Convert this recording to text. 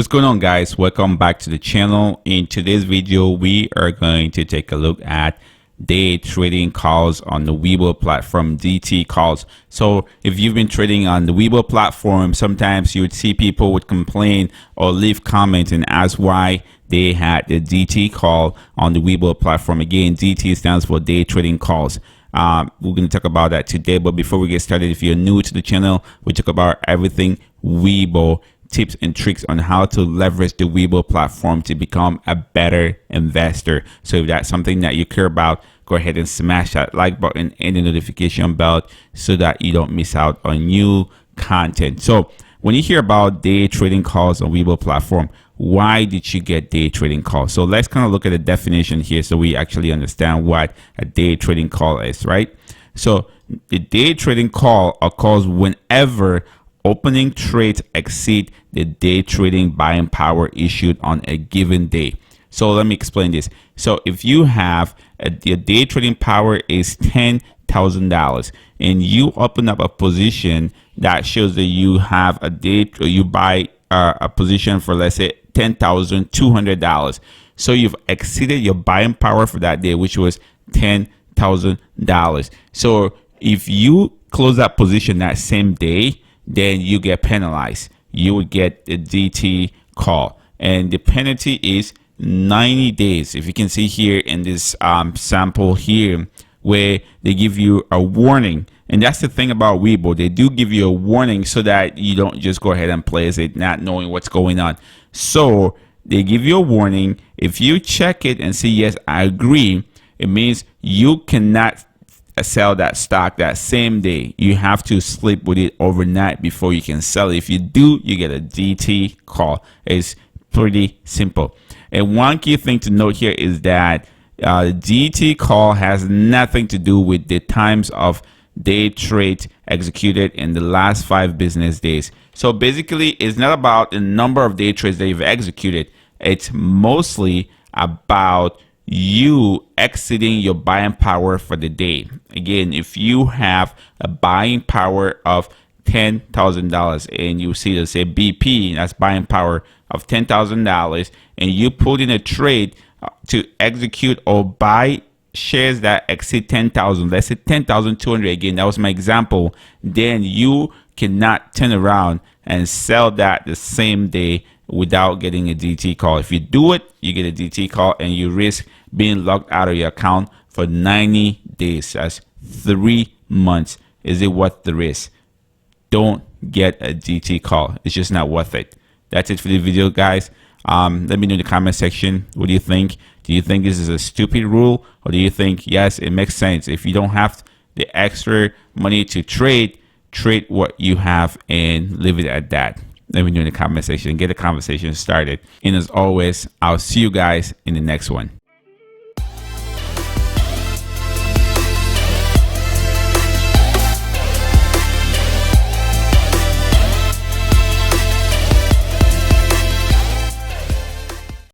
What's going on, guys? Welcome back to the channel. In today's video we are going to take a look at day trading calls on the WeBull platform, DT calls. So if you've been trading on the WeBull platform, sometimes you would see people would complain or leave comments and ask why they had the DT call on the WeBull platform. Again, DT stands for day trading calls. We're going to talk about that today, but before we get started, if you're new to the channel, we talk about everything WeBull, tips and tricks on how to leverage the WeBull platform to become a better investor. So if that's something that you care about, go ahead and smash that like button and the notification bell so that you don't miss out on new content. So when you hear about day trading calls on WeBull platform, why did you get day trading calls? So let's kind of look at the definition here so we actually understand what a day trading call is, right? So the day trading call occurs whenever opening trades exceed the day trading buying power issued on a given day. So let me explain this. So if you have your day trading power is $10,000 and you open up a position that shows that you have a day, or you buy a position for, let's say, $10,200. So you've exceeded your buying power for that day, which was $10,000. So if you close that position that same day, then you get penalized. You would get a DT call, and the penalty is 90 days. If you can see here in this sample here, where they give you a warning. And that's the thing about WeBull, they do give you a warning so that you don't just go ahead and place it not knowing what's going on. So they give you a warning. If you check it and say yes, I agree, it means you cannot sell that stock that same day. You have to sleep with it overnight before you can sell it. If you do, you get a DT call. It's pretty simple. And one key thing to note here is that DT call has nothing to do with the times of day trade executed in the last 5 business days. So basically, it's not about the number of day trades that you've executed. It's mostly about you exiting your buying power for the day. Again, if you have a buying power of $10,000 and you see, let's say BP, that's buying power of $10,000, and you put in a trade to execute or buy shares that exceed 10,000, let's say 10,200, again, that was my example, then you cannot turn around and sell that the same day without getting a DT call. If you do it, you get a DT call and you risk being locked out of your account for 90 days. That's 3 months. Is it worth the risk? Don't get a DT call. It's just not worth it. That's it for the video, guys. Let me know in the comment section, what do you think? Do you think this is a stupid rule, or do you think yes, it makes sense? If you don't have the extra money to trade what you have and leave it at that. Let me know in the comment section and get the conversation started. And as always, I'll see you guys in the next one.